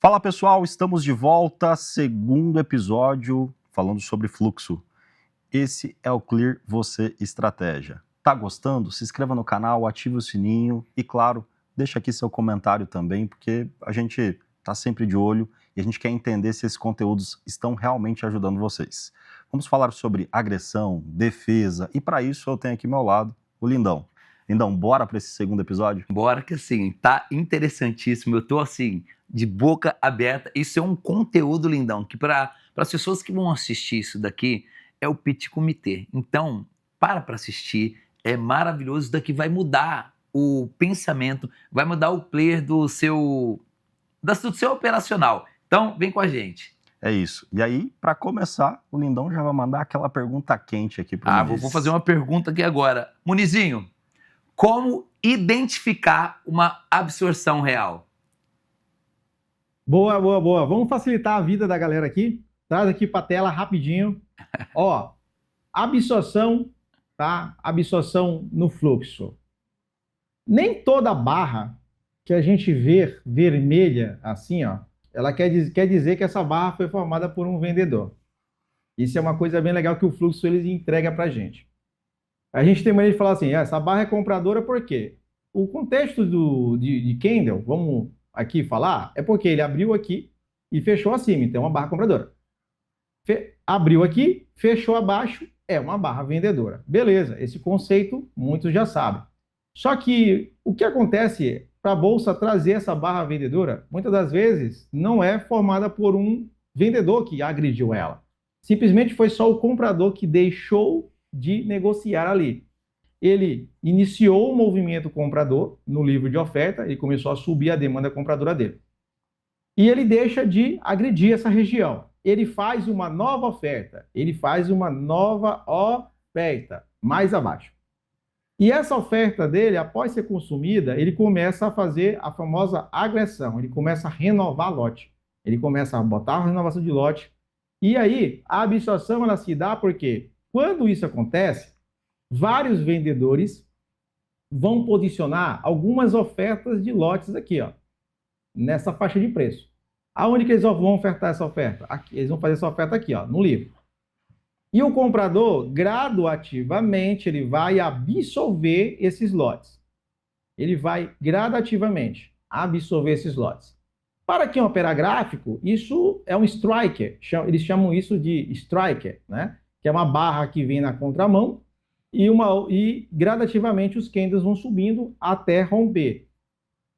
Fala pessoal, estamos de volta, segundo episódio falando sobre fluxo. Esse é o Clear Você Estratégia. Tá gostando? Se inscreva no canal, ative o sininho e claro, deixa aqui seu comentário também, porque a gente tá sempre de olho e a gente quer entender se esses conteúdos estão realmente ajudando vocês. Vamos falar sobre agressão, defesa e para isso eu tenho aqui ao meu lado o Lindão. Lindão, bora para esse segundo episódio? Bora que assim, tá interessantíssimo. Eu tô assim, de boca aberta. Isso é um conteúdo, Lindão, que para as pessoas que vão assistir isso daqui, é o petit comité. Então, para assistir, é maravilhoso. Isso daqui vai mudar o pensamento, vai mudar o player do seu operacional. Então, vem com a gente. É isso. E aí, para começar, o Lindão já vai mandar aquela pergunta quente aqui pro Muniz. Vou fazer uma pergunta aqui agora. Munizinho, como identificar uma absorção real? Boa. Vamos facilitar a vida da galera aqui. Traz aqui para a tela rapidinho. Ó, absorção, tá? Absorção no fluxo. Nem toda barra que a gente vê vermelha assim, ó, ela quer dizer que essa barra foi formada por um vendedor. Isso é uma coisa bem legal que o fluxo ele entrega para a gente. A gente tem maneira de falar assim, essa barra é compradora por quê? O contexto de candle, vamos aqui falar, é porque ele abriu aqui e fechou acima, então é uma barra compradora. Abriu aqui, fechou abaixo, é uma barra vendedora. Beleza, esse conceito muitos já sabem. Só que o que acontece para a bolsa trazer essa barra vendedora, muitas das vezes não é formada por um vendedor que agrediu ela. Simplesmente foi só o comprador que deixou de negociar ali. Ele iniciou o movimento comprador no livro de oferta e começou a subir a demanda compradora dele. E ele deixa de agredir essa região. Ele faz uma nova oferta. Mais abaixo. E essa oferta dele, após ser consumida, ele começa a fazer a famosa agressão. Ele começa a renovar lote. Ele começa a botar a renovação de lote. E aí, a absorção ela se dá porque, quando isso acontece, vários vendedores vão posicionar algumas ofertas de lotes aqui, ó, nessa faixa de preço. Aonde que eles vão ofertar essa oferta? Aqui, eles vão fazer essa oferta aqui, ó, no livro. E o comprador, gradativamente, ele vai absorver esses lotes. Ele vai gradativamente absorver esses lotes. Para quem opera gráfico, isso é um striker. Eles chamam isso de striker, né? Que é uma barra que vem na contramão e gradativamente os candles vão subindo até romper.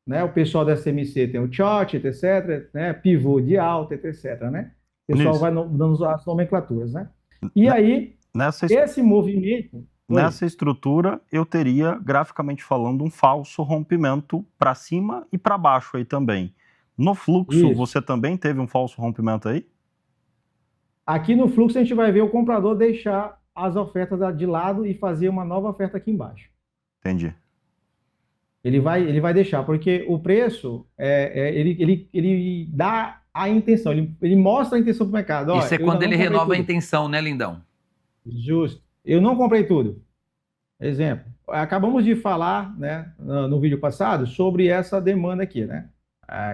Né? O pessoal da SMC tem o short, etc., né? Pivô de alta, etc., né? O pessoal vai dando as nomenclaturas, né? E aí, esse movimento... Nessa estrutura, eu teria, graficamente falando, um falso rompimento para cima e para baixo aí também. No fluxo, isso. Você também teve um falso rompimento aí? Aqui no fluxo, a gente vai ver o comprador deixar as ofertas de lado e fazer uma nova oferta aqui embaixo. Entendi. Ele vai deixar, porque o preço, ele dá a intenção, ele mostra a intenção para o mercado. Isso é quando ele renova a intenção, né, Lindão? Justo. Eu não comprei tudo. Exemplo, acabamos de falar, né, no vídeo passado sobre essa demanda aqui, né?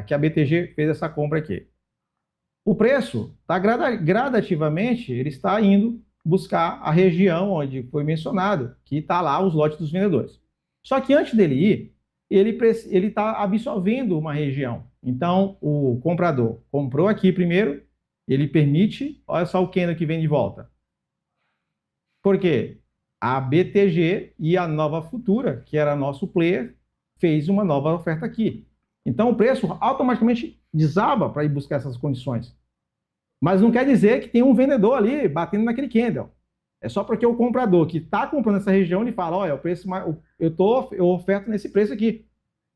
Que a BTG fez essa compra aqui. O preço está gradativamente, ele está indo buscar a região onde foi mencionado, que está lá os lotes dos vendedores. Só que antes dele ir, ele está absorvendo uma região. Então, o comprador comprou aqui primeiro, ele permite, olha só o candle que vem de volta. Por quê? A BTG e a Nova Futura, que era nosso player, fez uma nova oferta aqui. Então, o preço automaticamente desaba para ir buscar essas condições. Mas não quer dizer que tem um vendedor ali batendo naquele candle. É só porque o comprador que está comprando essa região, ele fala, olha, o preço eu oferto nesse preço aqui.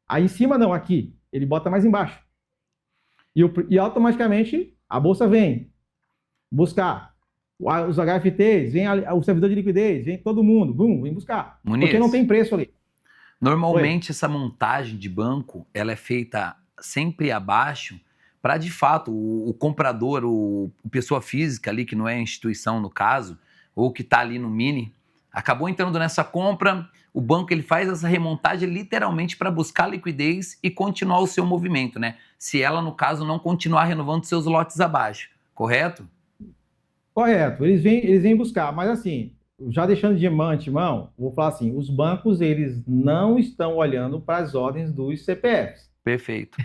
Aí em cima não, aqui. Ele bota mais embaixo. E automaticamente a bolsa vem buscar. Os HFTs, vem o servidor de liquidez, vem todo mundo, vem buscar. Muniz, porque não tem preço ali. Normalmente essa montagem de banco, ela é feita sempre abaixo para, de fato, o comprador, o pessoa física ali, que não é a instituição no caso, ou que está ali no mini, Acabou entrando nessa compra, o banco ele faz essa remontagem literalmente para buscar liquidez e continuar o seu movimento, né? Se ela, no caso, não continuar renovando seus lotes abaixo, correto? Correto, eles vêm buscar, mas assim, já deixando de antemão, vou falar assim, os bancos, eles não estão olhando para as ordens dos CPFs, Perfeito.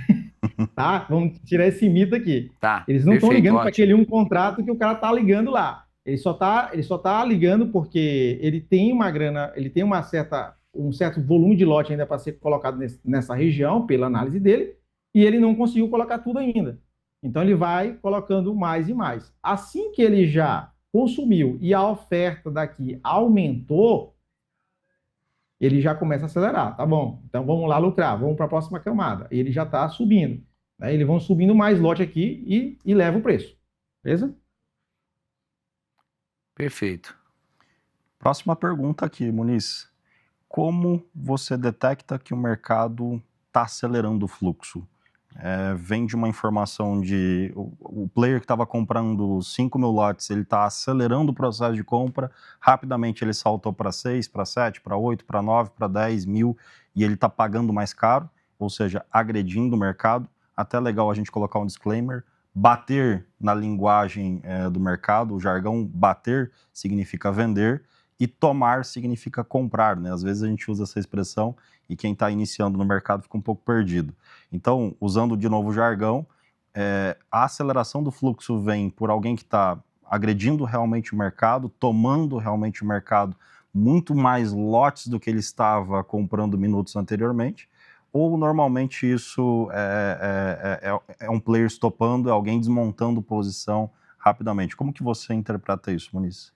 tá? Vamos tirar esse mito aqui. Tá, Eles não estão perfeito, ligando para ótimo. aquele um contrato que o cara tá ligando lá. Ele só tá ligando porque ele tem uma grana, ele tem um certo volume de lote ainda para ser colocado nessa região, pela análise dele, e ele não conseguiu colocar tudo ainda. Então ele vai colocando mais e mais. Assim que ele já consumiu e a oferta daqui aumentou, ele já começa a acelerar. Tá bom, então vamos lá lucrar, vamos para a próxima camada. Ele já está subindo, né? Eles vão subindo mais lote aqui e leva o preço. Beleza? Perfeito. Próxima pergunta aqui, Muniz. Como você detecta que o mercado está acelerando o fluxo? Vem de uma informação de o player que estava comprando 5 mil lotes, ele está acelerando o processo de compra, rapidamente ele saltou para 6, para 7, para 8, para 9, para 10 mil, e ele está pagando mais caro, ou seja, agredindo o mercado. Até legal a gente colocar um disclaimer, bater na linguagem do mercado, o jargão bater significa vender, e tomar significa comprar, né? Às vezes a gente usa essa expressão e quem está iniciando no mercado fica um pouco perdido. Então, usando de novo o jargão, a aceleração do fluxo vem por alguém que está agredindo realmente o mercado, tomando realmente o mercado muito mais lotes do que ele estava comprando minutos anteriormente, ou normalmente isso é um player estopando, é alguém desmontando posição rapidamente. Como que você interpreta isso, Muniz?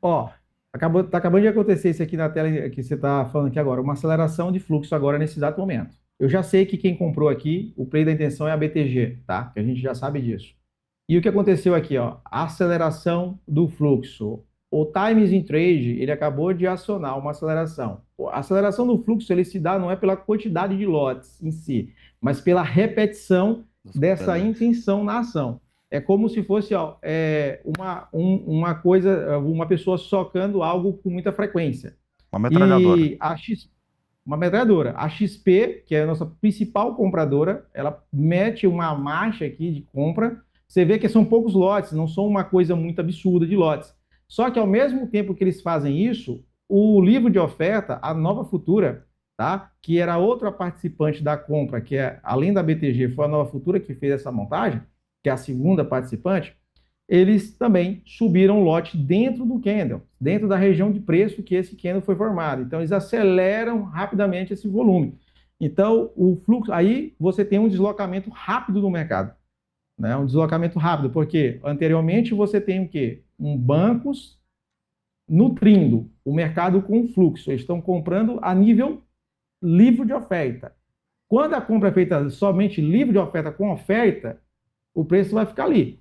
Ó, tá acabando de acontecer isso aqui na tela que você está falando aqui agora, uma aceleração de fluxo agora nesse exato momento. Eu já sei que quem comprou aqui, o play da intenção é a BTG, tá? Que a gente já sabe disso. E o que aconteceu aqui, ó? Aceleração do fluxo. O Times in Trade, ele acabou de acionar uma aceleração. A aceleração do fluxo, ele se dá não é pela quantidade de lotes em si, mas pela repetição dessa intenção na ação. É como se fosse ó, uma coisa, uma pessoa socando algo com muita frequência. Uma metralhadora. E uma metralhadora. A XP, que é a nossa principal compradora, ela mete uma marcha aqui de compra. Você vê que são poucos lotes, não são uma coisa muito absurda de lotes. Só que ao mesmo tempo que eles fazem isso, o livro de oferta, a Nova Futura, tá? Que era outra participante da compra, que é além da BTG, foi a Nova Futura que fez essa montagem, que é a segunda participante, eles também subiram o lote dentro do candle, dentro da região de preço que esse candle foi formado. Então, eles aceleram rapidamente esse volume. Então, o fluxo, aí você tem um deslocamento rápido do mercado, né? Um deslocamento rápido, porque anteriormente você tem o quê? Bancos nutrindo o mercado com fluxo. Eles estão comprando a nível livre de oferta. Quando a compra é feita somente livre de oferta com oferta, o preço vai ficar ali.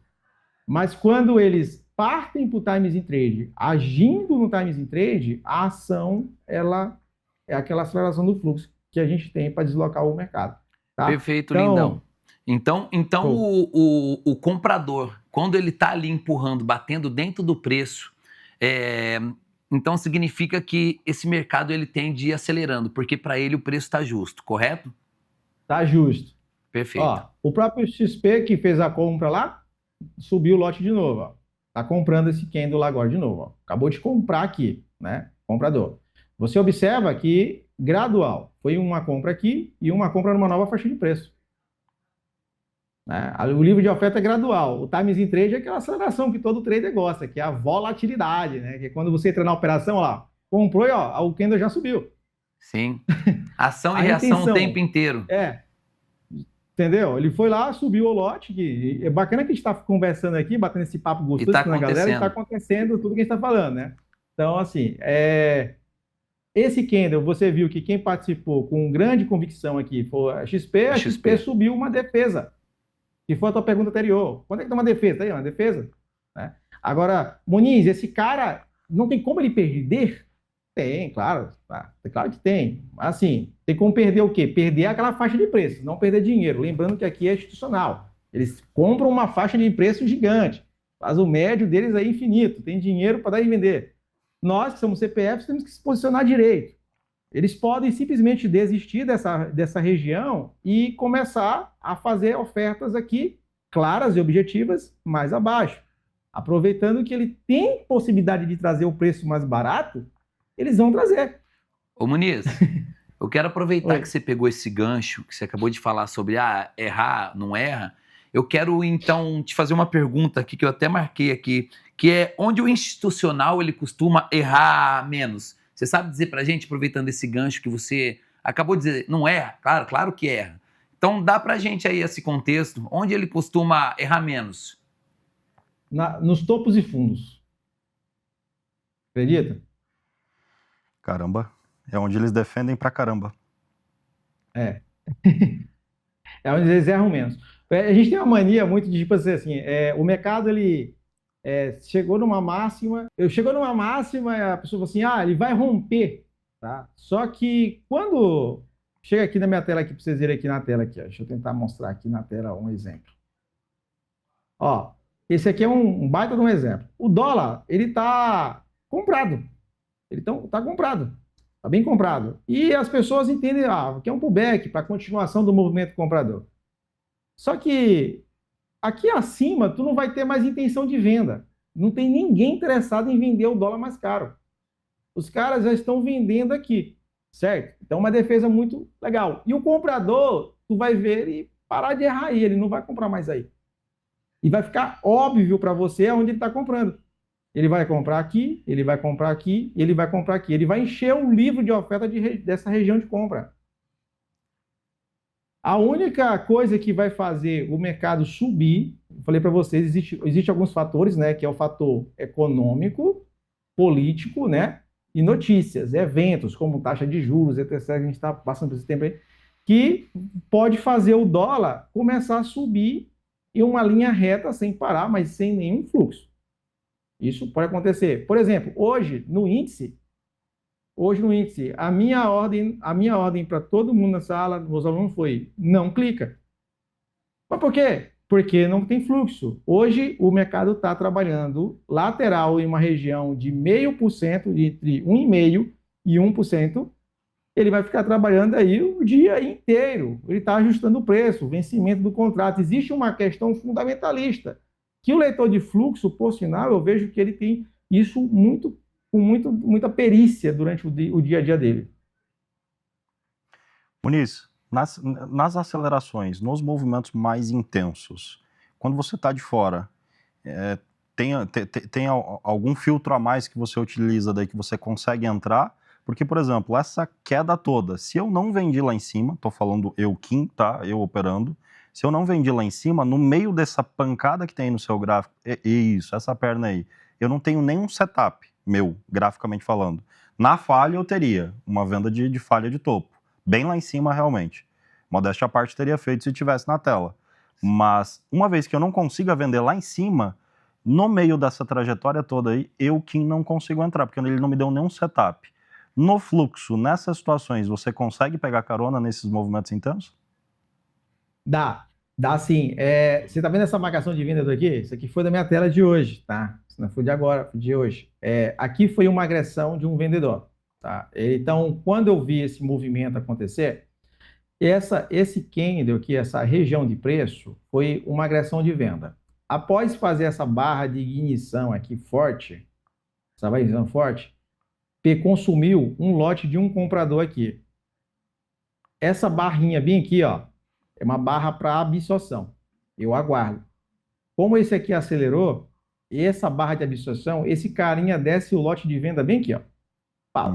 Mas quando eles partem para o Times in Trade, agindo no Times in Trade, a ação ela é aquela aceleração do fluxo que a gente tem para deslocar o mercado. Tá? Perfeito, lindão. Então o comprador, quando ele está ali empurrando, batendo dentro do preço, então significa que esse mercado ele tende a ir acelerando, porque para ele o preço está justo, correto? Está justo. Perfeito. Ó, o próprio XP que fez a compra lá, subiu o lote de novo. Ó. Tá comprando esse candle lá agora de novo. Ó. Acabou de comprar aqui, né? Comprador. Você observa que gradual. Foi uma compra aqui e uma compra numa nova faixa de preço. Né? O livro de oferta é gradual. O Times in Trade é aquela aceleração que todo trader gosta, que é a volatilidade, né? Que é quando você entra na operação, lá, comprou e ó, o candle já subiu. Sim. Ação e reação o tempo inteiro. Entendeu? Ele foi lá, subiu o lote, que é bacana que a gente está conversando aqui, batendo esse papo gostoso com a galera, e está acontecendo tudo que a gente está falando, né? Então, assim, esse candle, você viu que quem participou com grande convicção aqui foi a XP subiu uma defesa, que foi a tua pergunta anterior. Quando é que tem uma defesa? Tá aí, uma defesa. Né? Agora, Muniz, esse cara, não tem como ele perder? Tem, claro. Tá, claro que tem. Assim, tem como perder o quê? Perder aquela faixa de preço, não perder dinheiro. Lembrando que aqui é institucional. Eles compram uma faixa de preço gigante. Faz o médio deles aí infinito. Tem dinheiro para dar e vender. nós que somos CPFs temos que se posicionar direito. Eles podem simplesmente desistir dessa região e começar a fazer ofertas aqui claras e objetivas mais abaixo. Aproveitando que ele tem possibilidade de trazer o preço mais barato, eles vão trazer. Ô Muniz, eu quero aproveitar Oi. que você pegou esse gancho, que você acabou de falar sobre errar, não erra. Eu quero então te fazer uma pergunta aqui que eu até marquei aqui, que é onde o institucional ele costuma errar menos. Você sabe dizer pra gente, aproveitando esse gancho que você acabou de dizer, não erra? Claro que erra. Então dá pra gente aí esse contexto, onde ele costuma errar menos. Nos topos e fundos. Acredita? Caramba, é onde eles defendem pra caramba. É. É onde eles erram menos. A gente tem uma mania muito de, tipo assim, o mercado, ele chegou numa máxima, a pessoa falou assim, ele vai romper, tá? Só que quando chega aqui na minha tela, aqui, para vocês verem aqui na tela, aqui, ó, deixa eu tentar mostrar aqui na tela um exemplo. Ó, esse aqui é um baita de um exemplo. O dólar, ele tá comprado. Tá comprado. Tá bem comprado. E as pessoas entendem, que é um pullback para a continuação do movimento comprador. Só que aqui acima, tu não vai ter mais intenção de venda. Não tem ninguém interessado em vender o dólar mais caro. Os caras já estão vendendo aqui, certo? Então, uma defesa muito legal. E o comprador, tu vai ver ele parar de errar aí, ele não vai comprar mais aí. E vai ficar óbvio para você onde ele está comprando. Ele vai comprar aqui, ele vai comprar aqui, ele vai comprar aqui. Ele vai encher o livro de oferta dessa região de compra. A única coisa que vai fazer o mercado subir, eu falei para vocês, existe alguns fatores, né? Que é o fator econômico, político, né? E notícias, eventos, como taxa de juros, etc. A gente está passando por esse tempo aí, que pode fazer o dólar começar a subir em uma linha reta, sem parar, mas sem nenhum fluxo. Isso pode acontecer. Por exemplo, hoje no índice, a minha ordem para todo mundo na sala, os alunos foi: não clica. Mas por quê? Porque não tem fluxo. Hoje o mercado está trabalhando lateral em uma região de 0,5%, entre 1,5% e 1%. Ele vai ficar trabalhando aí o dia inteiro. Ele está ajustando o preço, o vencimento do contrato. Existe uma questão fundamentalista, que o leitor de fluxo, por sinal, eu vejo que ele tem isso com muita perícia durante o dia a dia dele. Muniz, nas acelerações, nos movimentos mais intensos, quando você está de fora, tem algum filtro a mais que você utiliza daí que você consegue entrar? Porque, por exemplo, essa queda toda, se eu não vendi lá em cima, estou falando eu, Kim, tá? Eu operando, se eu não vendi lá em cima, no meio dessa pancada que tem no seu gráfico, isso, essa perna aí, eu não tenho nenhum setup meu, graficamente falando. Na falha eu teria uma venda de falha de topo, bem lá em cima realmente. Modéstia à parte teria feito se tivesse na tela. Mas uma vez que eu não consiga vender lá em cima, no meio dessa trajetória toda aí, eu, Kim, não consigo entrar, porque ele não me deu nenhum setup. No fluxo, nessas situações, você consegue pegar carona nesses movimentos intensos? Dá sim. Você está vendo essa marcação de venda aqui? Isso aqui foi da minha tela de hoje, tá? Isso não foi de agora, foi de hoje. Aqui foi uma agressão de um vendedor, tá? Então, quando eu vi esse movimento acontecer, esse candle aqui, essa região de preço, foi uma agressão de venda. Após fazer essa barra de ignição aqui forte, essa barra de ignição forte, consumiu um lote de um comprador aqui. Essa barrinha bem aqui, ó, é uma barra para absorção. Eu aguardo. Como esse aqui acelerou, essa barra de absorção, esse carinha desce o lote de venda bem aqui, ó. Pau.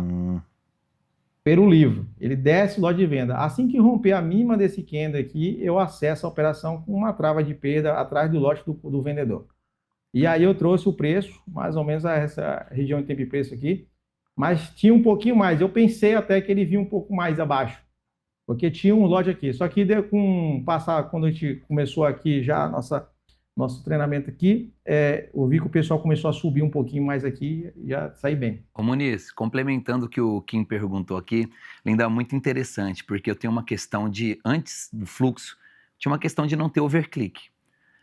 Pelo livro. Ele desce o lote de venda. Assim que romper a mínima desse candle aqui, eu acesso a operação com uma trava de perda atrás do lote do vendedor. E aí eu trouxe o preço, mais ou menos a essa região de tempo e preço aqui, mas tinha um pouquinho mais. Eu pensei até que ele vinha um pouco mais abaixo, porque tinha um lote aqui. Só que quando a gente começou aqui já nosso treinamento aqui, eu vi que o pessoal começou a subir um pouquinho mais aqui e já saí bem. Ô Muniz, complementando o que o Kim perguntou aqui, Linda, muito interessante, porque eu tenho uma questão antes do fluxo, tinha uma questão de não ter overclick.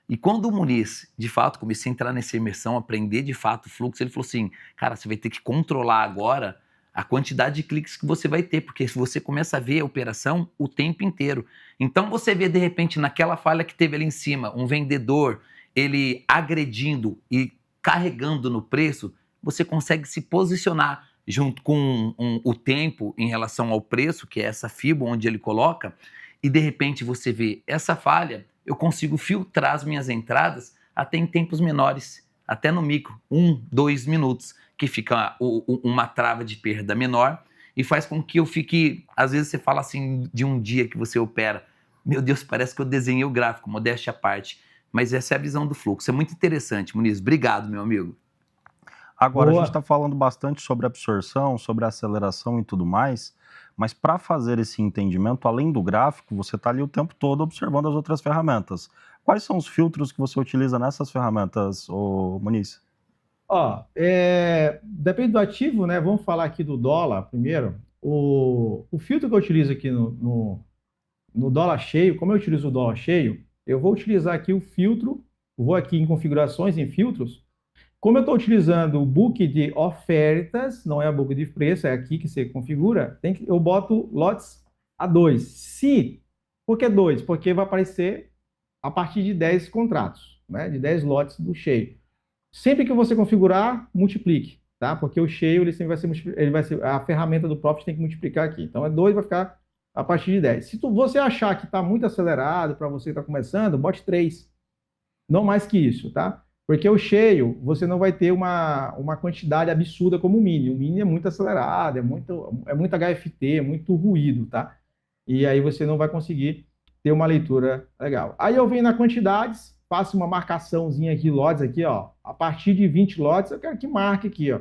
E quando o Muniz, de fato, comecei a entrar nessa imersão, aprender de fato o fluxo, ele falou assim, cara, você vai ter que controlar agora a quantidade de cliques que você vai ter, porque se você começa a ver a operação o tempo inteiro. Então você vê, de repente, naquela falha que teve ali em cima, um vendedor, ele agredindo e carregando no preço, você consegue se posicionar junto com o tempo em relação ao preço, que é essa fibra onde ele coloca, e de repente você vê essa falha, eu consigo filtrar as minhas entradas até em tempos menores, até no micro, 2 minutos, que fica uma trava de perda menor e faz com que eu fique, às vezes você fala assim de um dia que você opera, meu Deus, parece que eu desenhei o gráfico, modéstia à parte, mas essa é a visão do fluxo, é muito interessante, Muniz, obrigado, meu amigo. Agora, Boa. a gente está falando bastante sobre absorção, sobre aceleração e tudo mais, mas para fazer esse entendimento, além do gráfico, você está ali o tempo todo observando as outras ferramentas. Quais são os filtros que você utiliza nessas ferramentas, Muniz? Ó, depende do ativo, né? Vamos falar aqui do dólar primeiro. O filtro que eu utilizo aqui no dólar cheio, como eu utilizo o dólar cheio, eu vou utilizar aqui o filtro, vou aqui em configurações, em filtros. Como eu estou utilizando o book de ofertas, não é o book de preço, é aqui que você configura, eu boto lotes a 2. Por que 2? Porque vai aparecer a partir de 10 contratos, né? De 10 lotes do cheio. Sempre que você configurar, multiplique, tá? Porque o cheio ele sempre vai ser a ferramenta do Profit tem que multiplicar aqui. Então 2 vai ficar a partir de 10. Se você achar que está muito acelerado para você que está começando, bote 3. Não mais que isso, tá? Porque o cheio, você não vai ter uma quantidade absurda como o mini. O mini é muito acelerado, é muito HFT, é muito ruído, tá? E aí você não vai conseguir ter uma leitura legal. Aí eu venho na quantidades, faço uma marcaçãozinha aqui, lotes aqui, ó. A partir de 20 lotes, eu quero que marque aqui, ó.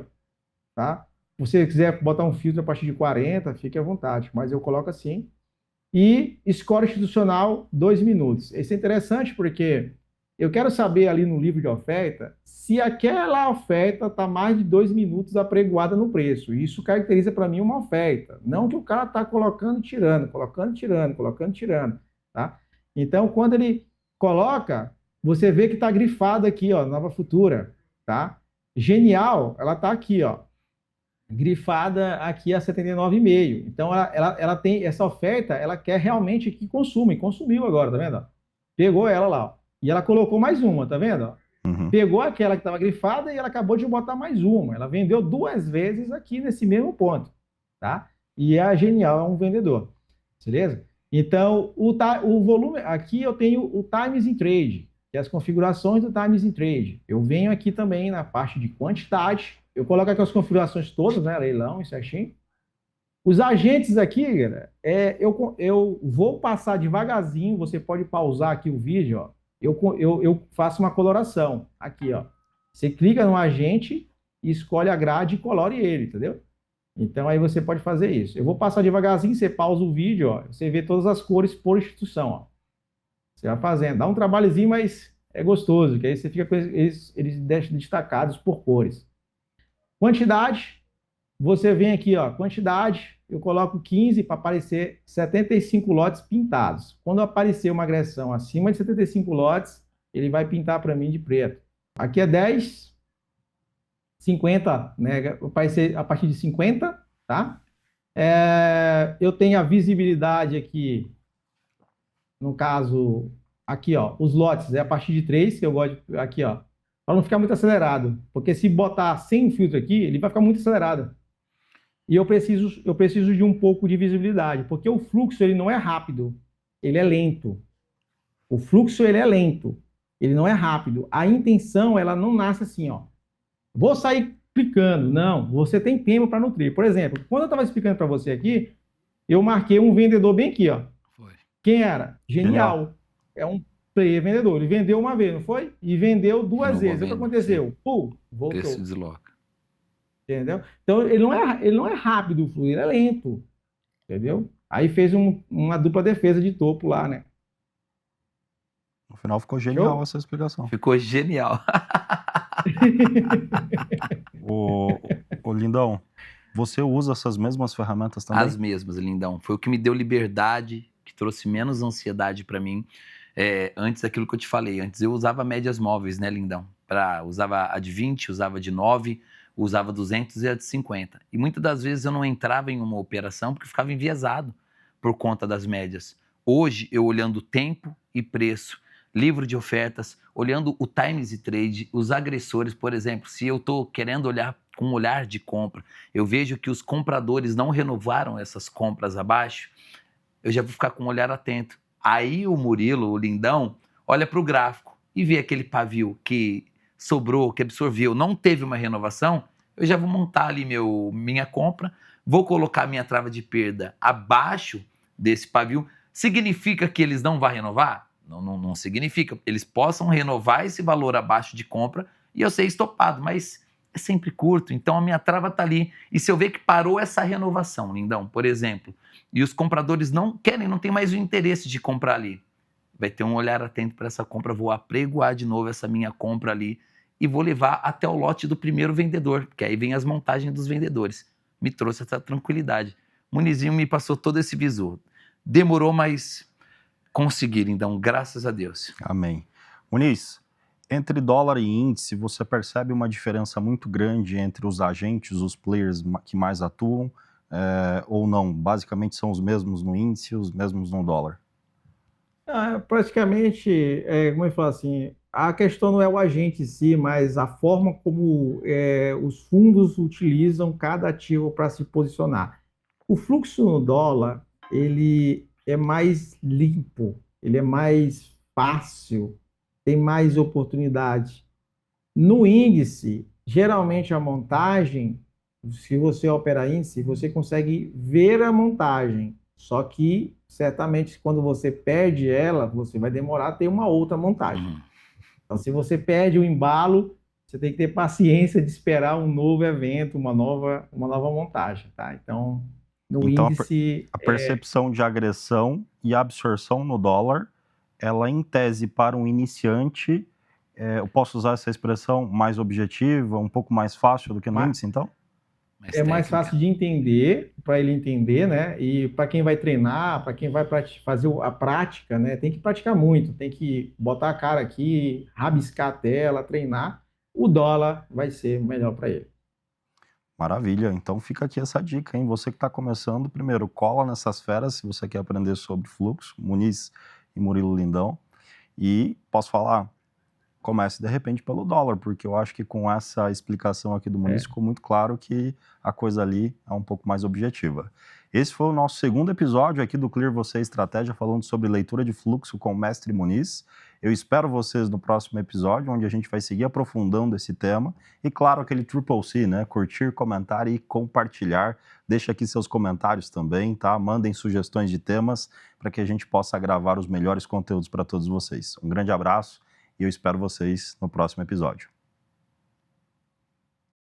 Tá? Se você quiser botar um filtro a partir de 40, fique à vontade. Mas eu coloco assim. E score institucional, 2 minutos. Isso é interessante porque eu quero saber ali no livro de oferta se aquela oferta está mais de 2 minutos apregoada no preço. Isso caracteriza para mim uma oferta. Não que o cara está colocando e tirando, colocando e tirando, colocando e tirando. Tá? Então, quando ele coloca, você vê que está grifado aqui, ó, Nova Futura. Tá? Genial, ela está aqui, ó, grifada aqui a 79,5. Então, ela tem essa oferta, ela quer realmente que consuma, e consumiu agora, tá vendo? Pegou ela lá, ó. E ela colocou mais uma, tá vendo? Uhum. Pegou aquela que estava grifada e ela acabou de botar mais uma. Ela vendeu 2 vezes aqui nesse mesmo ponto, tá? E a Genial é um vendedor, beleza? Então, o volume... Aqui eu tenho o Times in Trade, que é as configurações do Times in Trade. Eu venho aqui também na parte de quantidade. Eu coloco aqui as configurações todas, né? Leilão e certinho. Os agentes aqui, galera, eu vou passar devagarzinho. Você pode pausar aqui o vídeo, ó. Eu faço uma coloração aqui, ó. Você clica no agente, escolhe a grade e colore ele, entendeu? Então aí você pode fazer isso. Eu vou passar devagarzinho, você pausa o vídeo, ó. Você vê todas as cores por instituição, ó. Você vai fazendo. Dá um trabalhozinho, mas é gostoso, que aí você fica com eles deixam destacados por cores. Quantidade, você vem aqui, ó, quantidade, eu coloco 15 para aparecer 75 lotes pintados. Quando aparecer uma agressão acima de 75 lotes, ele vai pintar para mim de preto. Aqui é 10, 50, né? Aparecer a partir de 50, tá? Eu tenho a visibilidade aqui, no caso, aqui, ó, os lotes é a partir de 3, que eu gosto de, aqui, ó, para não ficar muito acelerado, porque se botar sem filtro aqui, ele vai ficar muito acelerado. E eu preciso de um pouco de visibilidade, porque o fluxo ele não é rápido, ele é lento. O fluxo ele é lento, ele não é rápido. A intenção ela não nasce assim, ó. Vou sair clicando, não. Você tem tempo para nutrir. Por exemplo, quando eu estava explicando para você aqui, eu marquei um vendedor bem aqui, ó. Foi. Quem era? Genial. É um player vendedor. Ele vendeu uma vez, não foi? E vendeu 2 vezes. O que aconteceu? Voltou. Preço desloca. Entendeu? Então, ele não é rápido o fluxo, ele é lento. Entendeu? Aí fez uma dupla defesa de topo lá, né? No final ficou genial Show? essa explicação. Ficou genial. Ô, Lindão, você usa essas mesmas ferramentas também? As mesmas, Lindão. Foi o que me deu liberdade, que trouxe menos ansiedade para mim. Antes daquilo que eu te falei, antes eu usava médias móveis, né, lindão? Usava a de 20, usava de 9, usava 200 e a de 50. E muitas das vezes eu não entrava em uma operação porque ficava enviesado por conta das médias. Hoje, eu olhando tempo e preço, livro de ofertas, olhando o Times e Trade, os agressores, por exemplo, se eu estou querendo olhar com um olhar de compra, eu vejo que os compradores não renovaram essas compras abaixo, eu já vou ficar com um olhar atento. Aí o Murilo, o lindão, olha para o gráfico e vê aquele pavio que sobrou, que absorveu, não teve uma renovação, eu já vou montar ali minha compra, vou colocar minha trava de perda abaixo desse pavio. Significa que eles não vão renovar? Não significa. Eles possam renovar esse valor abaixo de compra e eu ser estopado, mas é sempre curto, então a minha trava está ali. E se eu ver que parou essa renovação, lindão, por exemplo, e os compradores não querem, não tem mais o interesse de comprar ali, vai ter um olhar atento para essa compra, vou apregoar de novo essa minha compra ali e vou levar até o lote do primeiro vendedor, porque aí vem as montagens dos vendedores. Me trouxe essa tranquilidade. Munizinho me passou todo esse visu. Demorou, mas conseguiram, então, graças a Deus. Amém. Muniz, entre dólar e índice, você percebe uma diferença muito grande entre os agentes, os players que mais atuam, ou não? Basicamente são os mesmos no índice, os mesmos no dólar. Praticamente, como eu falo assim, a questão não é o agente em si, mas a forma como os fundos utilizam cada ativo para se posicionar. O fluxo no dólar, ele é mais limpo, ele é mais fácil, tem mais oportunidade. No índice, geralmente a montagem, se você opera índice, você consegue ver a montagem. Só que, certamente, quando você perde ela, você vai demorar a ter uma outra montagem. Então, se você perde o embalo, você tem que ter paciência de esperar um novo evento, uma nova montagem, tá? Então, no Então, índice... a percepção de agressão e absorção no dólar, ela, em tese, para um iniciante, eu posso usar essa expressão mais objetiva, um pouco mais fácil do que no índice, então? É mais fácil de entender, para ele entender, né? E para quem vai treinar, para quem vai fazer a prática, né? Tem que praticar muito, tem que botar a cara aqui, rabiscar a tela, treinar. O dólar vai ser melhor para ele. Maravilha, então fica aqui essa dica, hein? Você que está começando, primeiro, cola nessas feras se você quer aprender sobre fluxo, Muniz e Murilo Lindão. E posso falar, comece de repente pelo dólar, porque eu acho que com essa explicação aqui do Muniz ficou muito claro que a coisa ali é um pouco mais objetiva. Esse foi o nosso segundo episódio aqui do Clear Você Estratégia, falando sobre leitura de fluxo com o Mestre Muniz. Eu espero vocês no próximo episódio, onde a gente vai seguir aprofundando esse tema. E claro, aquele Triple C, né? Curtir, comentar e compartilhar. Deixa aqui seus comentários também, tá? Mandem sugestões de temas para que a gente possa gravar os melhores conteúdos para todos vocês. Um grande abraço e eu espero vocês no próximo episódio.